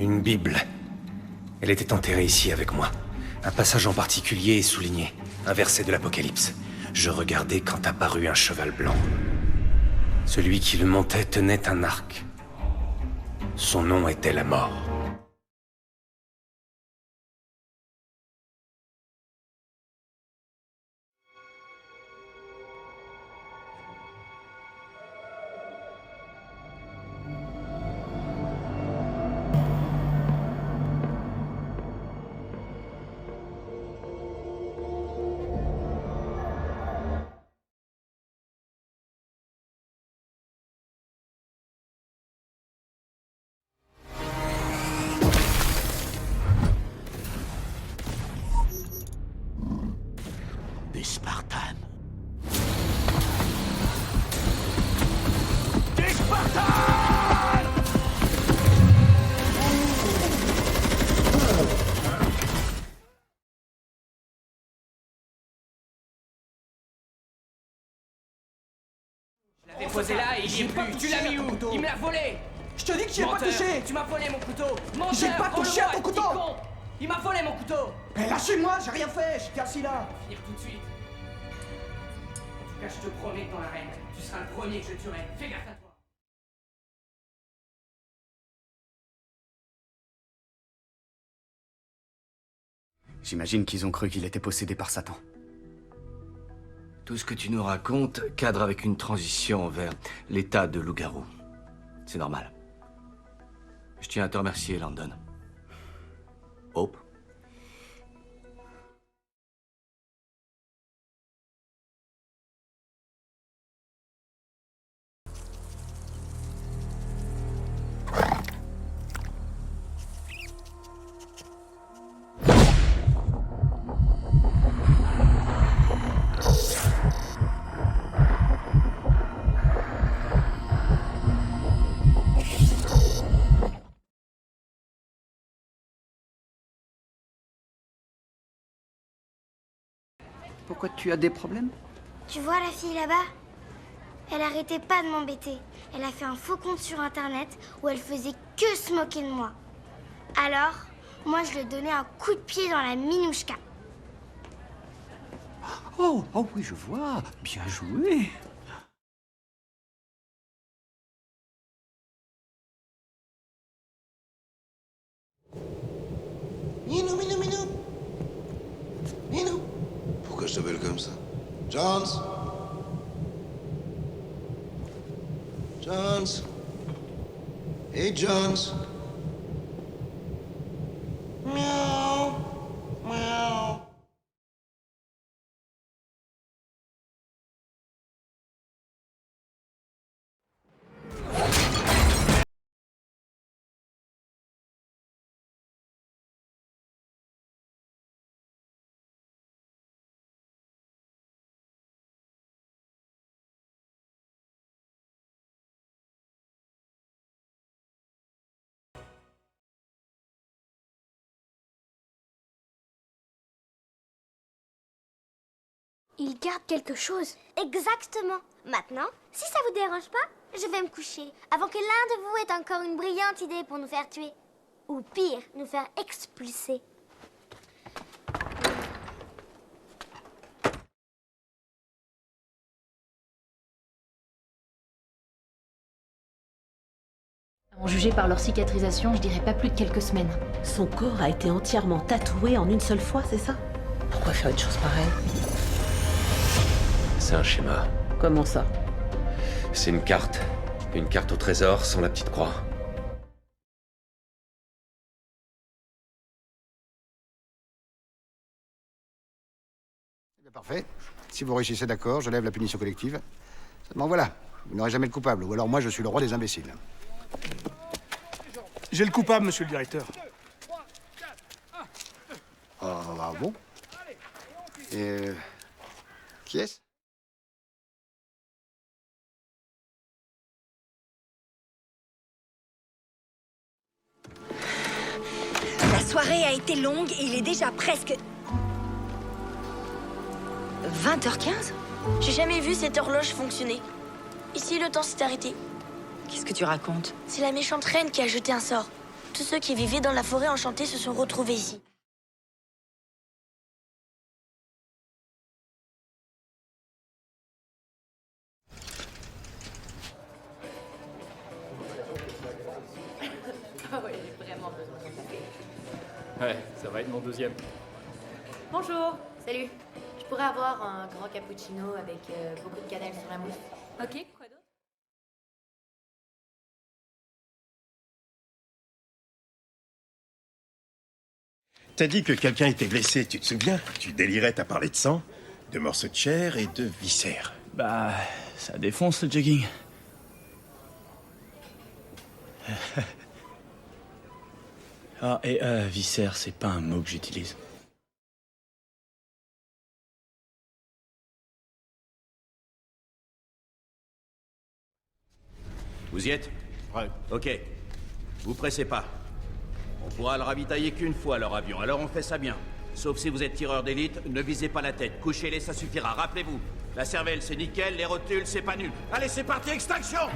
Une Bible. Elle était enterrée ici avec moi. Un passage en particulier est souligné. Un verset de l'Apocalypse. Je regardais quand apparut un cheval blanc. Celui qui le montait tenait un arc. Son nom était la mort. Des Spartans. Je l'avais posé là et il y est plus. Tu l'as mis où? Il me l'a volé. Je te dis que j'y ai pas touché. Tu m'as volé mon couteau. Menteur, J'ai pas touché à ton petit couteau. con. Il m'a volé mon couteau. Mais lâchez-moi, j'ai rien fait, j'étais assis là. Finir tout de suite. En tout cas, je te promets que dans l'arène, tu seras le premier que je tuerai. Fais gaffe à toi. J'imagine qu'ils ont cru qu'il était possédé par Satan. Tout ce que tu nous racontes cadre avec une transition vers l'état de loup-garou. C'est normal. Je tiens à te remercier, Landon. Hope? Pourquoi tu as des problèmes? Tu vois la fille là-bas? Elle arrêtait pas de m'embêter. Elle a fait un faux compte sur internet où elle faisait que se moquer de moi. Alors, moi je lui donnais un coup de pied dans la minouchka. Oh oui, je vois. Bien joué. Minou, Minou, Minou. Minou. Pourquoi je t'appelle comme ça? Jones. Jones. Hey, Jones. Miaou. Miaou. Il garde quelque chose. Exactement. Maintenant, si ça vous dérange pas, je vais me coucher avant que l'un de vous ait encore une brillante idée pour nous faire tuer. Ou pire, nous faire expulser. En jugé par leur cicatrisation, je dirais pas plus de quelques semaines. Son corps a été entièrement tatoué en une seule fois, c'est ça? Pourquoi faire une chose pareille? C'est un schéma. Comment ça? C'est une carte. Une carte au trésor sans la petite croix. Parfait. Si vous réussissez, d'accord, je lève la punition collective. Seulement voilà, vous n'aurez jamais le coupable, ou alors moi je suis le roi des imbéciles. J'ai le coupable, monsieur le directeur. Ah bon? Et qui est-ce? La soirée a été longue et il est déjà presque 20h15. J'ai jamais vu cette horloge fonctionner. Ici, le temps s'est arrêté. Qu'est-ce que tu racontes? C'est la méchante reine qui a jeté un sort. Tous ceux qui vivaient dans la forêt enchantée se sont retrouvés ici. Ouais, ça va être mon deuxième. Bonjour. Salut. Je pourrais avoir un grand cappuccino avec beaucoup de cannelle sur la mousse. Ok, quoi d'autre? T'as dit que quelqu'un était blessé, tu te souviens? Tu délirais à parler de sang, de morceaux de chair et de viscères. Bah, ça défonce le jogging. Ah, et viscère, c'est pas un mot que j'utilise. Vous y êtes? Ouais. Ok. Vous pressez pas. On pourra le ravitailler qu'une fois, leur avion, alors on fait ça bien. Sauf si vous êtes tireur d'élite, ne visez pas la tête. Couchez-les, ça suffira. Rappelez-vous, la cervelle, c'est nickel, les rotules, c'est pas nul. Allez, c'est parti, extraction!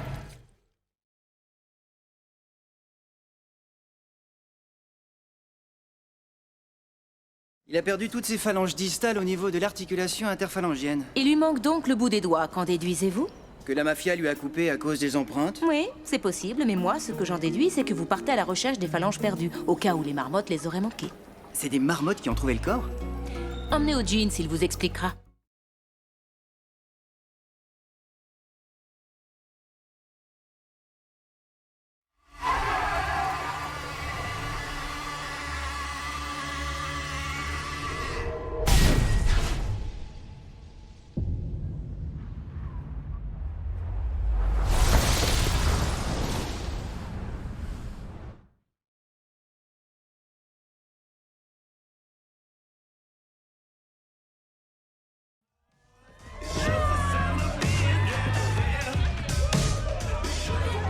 Il a perdu toutes ses phalanges distales au niveau de l'articulation interphalangienne. Il lui manque donc le bout des doigts, qu'en déduisez-vous? Que la mafia lui a coupé à cause des empreintes? Oui, c'est possible, mais moi, ce que j'en déduis, c'est que vous partez à la recherche des phalanges perdues, au cas où les marmottes les auraient manquées. C'est des marmottes qui ont trouvé le corps? Emmenez au jean, s'il vous expliquera.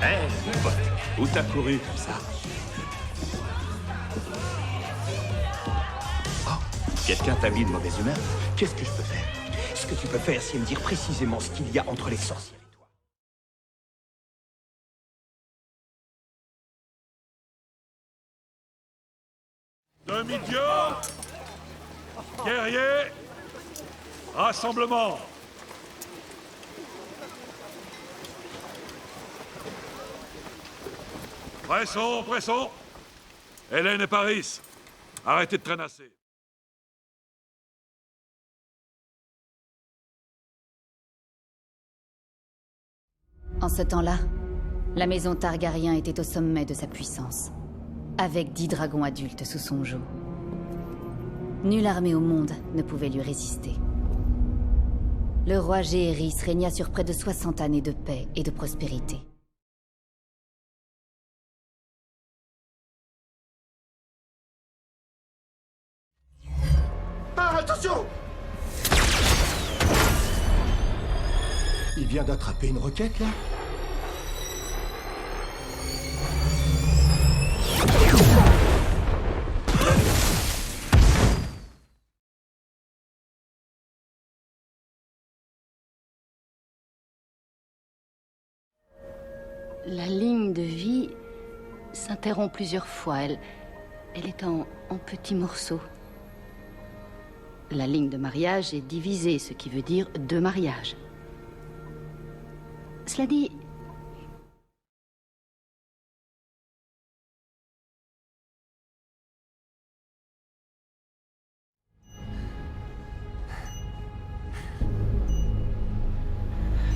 Hé, mon pote, où t'as couru comme ça? Oh, quelqu'un t'a mis de mauvaise humeur? Qu'est-ce que je peux faire? Ce que tu peux faire, c'est me dire précisément ce qu'il y a entre les sorcières et toi. Demi-dieu, guerrier, rassemblement. Pressons, pressons. Hélène et Paris, arrêtez de traînasser. En ce temps-là, la maison Targaryen était au sommet de sa puissance, avec 10 dragons adultes sous son joug. Nulle armée au monde ne pouvait lui résister. Le roi Jaehaerys régna sur près de 60 années de paix et de prospérité. Ah, attention! Il vient d'attraper une roquette, là? La ligne de vie s'interrompt plusieurs fois. Elle est en petits morceaux. La ligne de mariage est divisée, ce qui veut dire 2 mariages. Cela dit,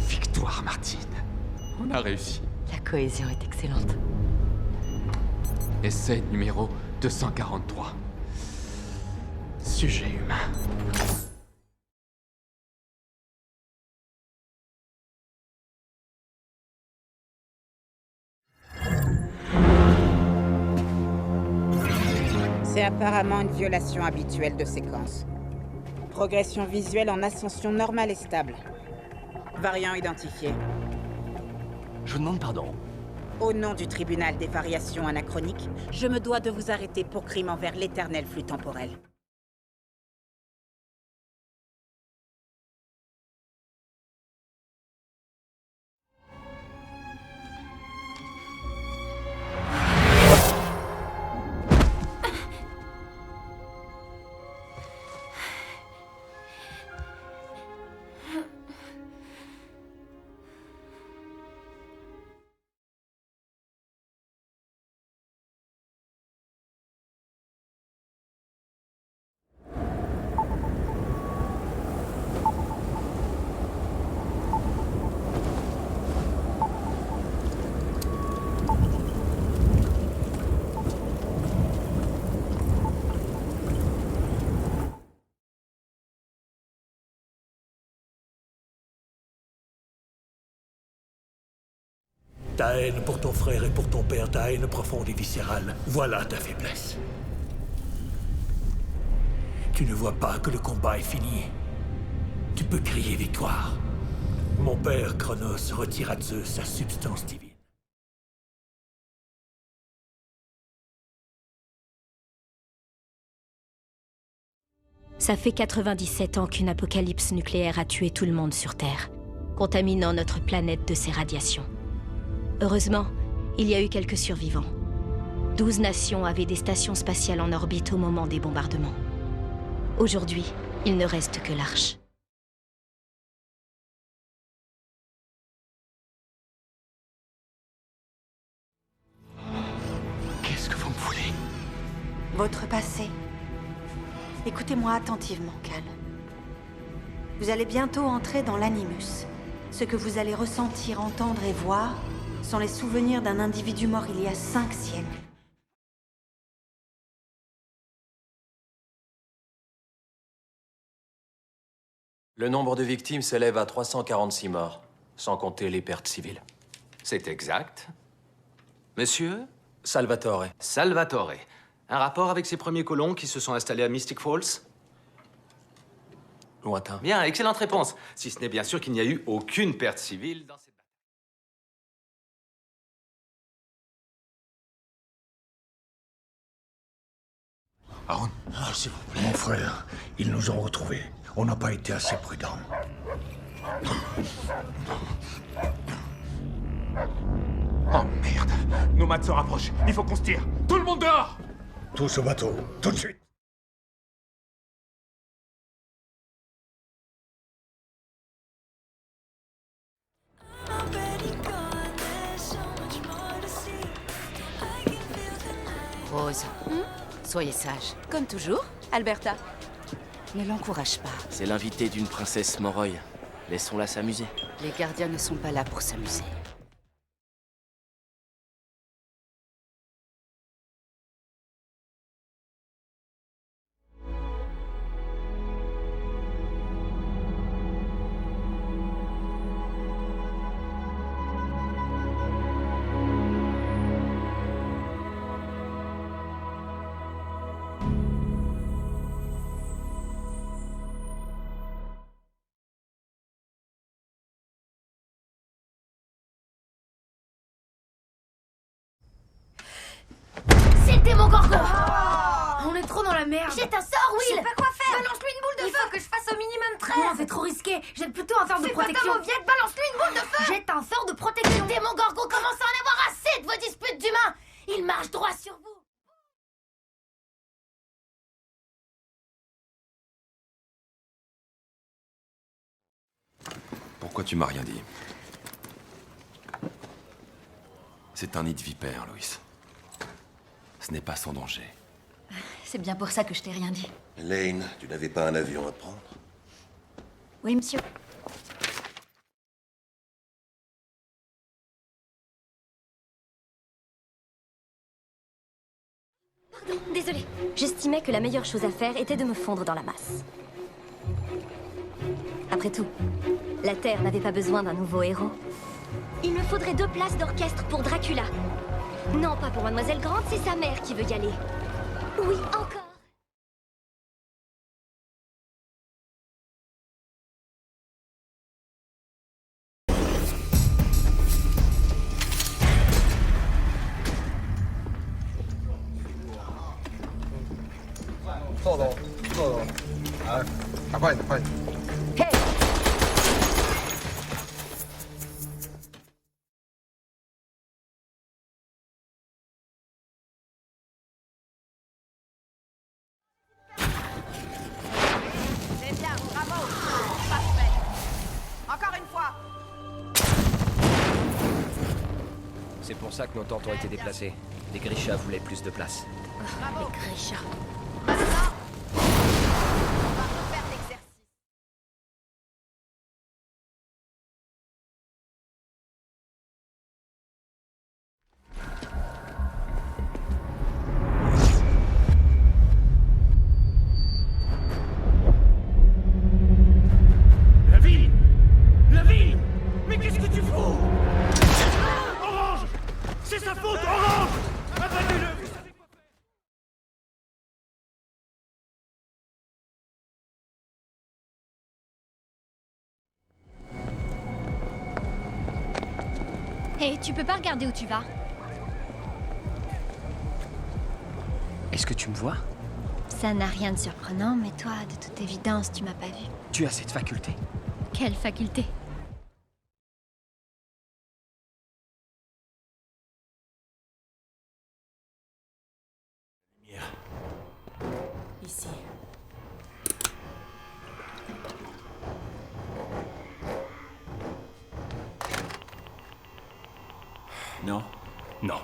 Victoire, Martine. On a réussi. la cohésion est excellente. Essai numéro 243. Sujet humain. C'est apparemment une violation habituelle de séquence. Progression visuelle en ascension normale et stable. Variant identifié. Je vous demande pardon. Au nom du tribunal des variations anachroniques, je me dois de vous arrêter pour crime envers l'éternel flux temporel. Ta haine pour ton frère et pour ton père, ta haine profonde et viscérale, voilà ta faiblesse. Tu ne vois pas que le combat est fini. Tu peux crier victoire. Mon père, Chronos, retire à Zeus sa substance divine. Ça fait 97 ans qu'une apocalypse nucléaire a tué tout le monde sur Terre, contaminant notre planète de ses radiations. Heureusement, il y a eu quelques survivants. 12 nations avaient des stations spatiales en orbite au moment des bombardements. Aujourd'hui, il ne reste que l'Arche. Qu'est-ce que vous me voulez? Votre passé. Écoutez-moi attentivement, Cal. Vous allez bientôt entrer dans l'Animus. Ce que vous allez ressentir, entendre et voir sont les souvenirs d'un individu mort il y a 5 siècles. Le nombre de victimes s'élève à 346 morts, sans compter les pertes civiles. C'est exact. Monsieur? Salvatore. Salvatore. Un rapport avec ces premiers colons qui se sont installés à Mystic Falls? Lointain. Bien, excellente réponse. Si ce n'est bien sûr qu'il n'y a eu aucune perte civile dans cette bataille. Aaron, s'il vous plaît. Mon frère, ils nous ont retrouvés. On n'a pas été assez prudents. Oh merde! Nos maths se rapprochent. Il faut qu'on se tire. Tout le monde dehors! Tous au bateau, tout de suite. Rose, soyez sage. Comme toujours, Alberta. Ne l'encourage pas. C'est l'invité d'une princesse Moroi. Laissons-la s'amuser. Les gardiens ne sont pas là pour s'amuser. C'était mon gorgon. On est trop dans la merde. Jette un sort, Will. Je sais pas quoi faire. Balance-lui une boule de Il feu. faut que je fasse au minimum 13. Non, c'est trop risqué. Jette plutôt un sort de Fais pas ta protection. mauviette, balance-lui une boule de feu. Jette un sort de protection. Démon Gorgon commence à en avoir assez de vos disputes d'humains. Il marche droit sur vous. Pourquoi tu m'as rien dit? C'est un nid de vipère, Louis. Ce n'est pas sans danger. C'est bien pour ça que je t'ai rien dit. Lane, tu n'avais pas un avion à prendre? Oui, monsieur. Pardon, désolée. J'estimais que la meilleure chose à faire était de me fondre dans la masse. Après tout, la Terre n'avait pas besoin d'un nouveau héros. Il me faudrait 2 places d'orchestre pour Dracula. Non, pas pour Mademoiselle Grant, c'est sa mère qui veut y aller. Oui, encore. C'est bien, bravo. Parfait. Encore une fois. C'est pour ça que nos tentes ont été déplacées. Les Grisha voulaient plus de place. Bravo. Les Grisha. Maintenant, on va refaire l'exercice. La ville! La ville! Mais qu'est-ce que tu fous? Oh! Hé, tu peux pas regarder où tu vas? Est-ce que tu me vois? Ça n'a rien de surprenant, mais toi, de toute évidence, tu m'as pas vu. Tu as cette faculté. Quelle faculté? Ici. Non. Non.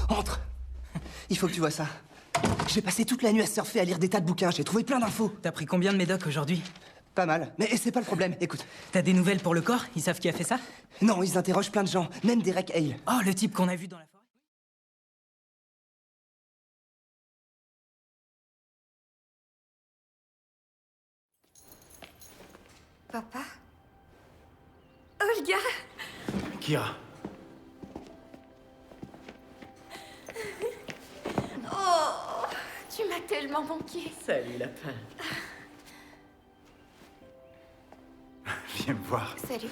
Entre. Il faut que tu vois ça. J'ai passé toute la nuit à surfer, à lire des tas de bouquins. J'ai trouvé plein d'infos. T'as pris combien de médocs aujourd'hui? Pas mal. Mais c'est pas le problème. Écoute. T'as des nouvelles pour le corps? Ils savent qui a fait ça? Non, ils interrogent plein de gens. Même Derek Hale. Oh, le type qu'on a vu dans la forêt. Papa? Olga? Kira. Oh, tu m'as tellement manqué. Salut, lapin. Viens me voir. Salut.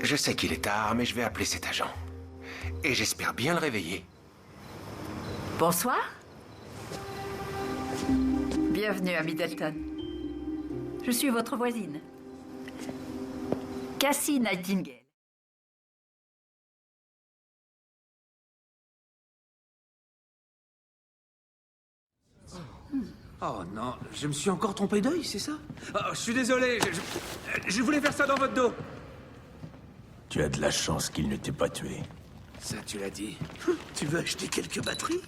Je sais qu'il est tard, mais je vais appeler cet agent. Et j'espère bien le réveiller. Bonsoir. Bienvenue à Middleton. Je suis votre voisine. Cassie Nightingale. Oh non, je me suis encore trompé d'œil, c'est ça? Oh, je suis désolé, je voulais faire ça dans votre dos. Tu as de la chance qu'il ne t'ait pas tué. Ça, tu l'as dit. Tu veux acheter quelques batteries?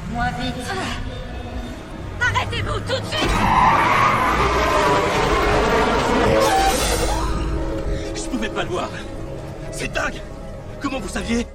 Moins vite. Arrêtez-vous tout de suite! Je pouvais pas le voir. C'est dingue! Comment vous saviez?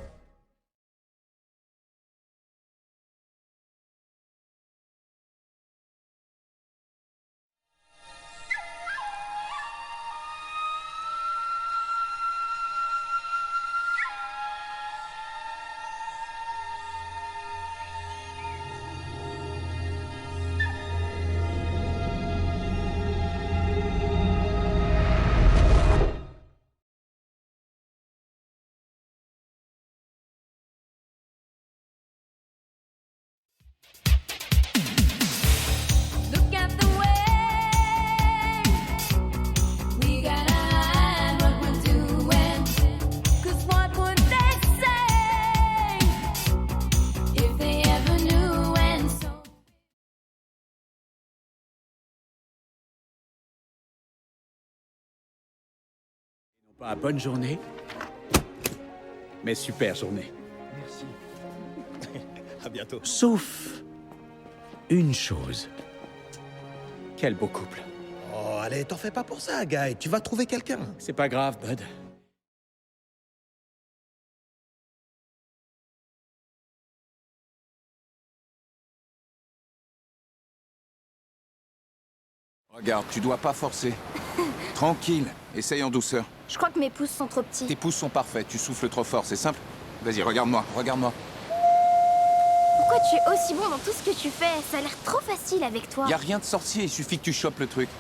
Pas bonne journée, mais super journée. Merci. À bientôt. Sauf une chose. Quel beau couple. Oh, allez, t'en fais pas pour ça, Guy. Tu vas trouver quelqu'un. C'est pas grave, Bud. Regarde, tu dois pas forcer. Tranquille, essaye en douceur. Je crois que mes pouces sont trop petits. Tes pouces sont parfaits, tu souffles trop fort, c'est simple. Vas-y, regarde-moi, regarde-moi. Pourquoi tu es aussi bon dans tout ce que tu fais? Ça a l'air trop facile avec toi. Y a rien de sorcier, il suffit que tu chopes le truc.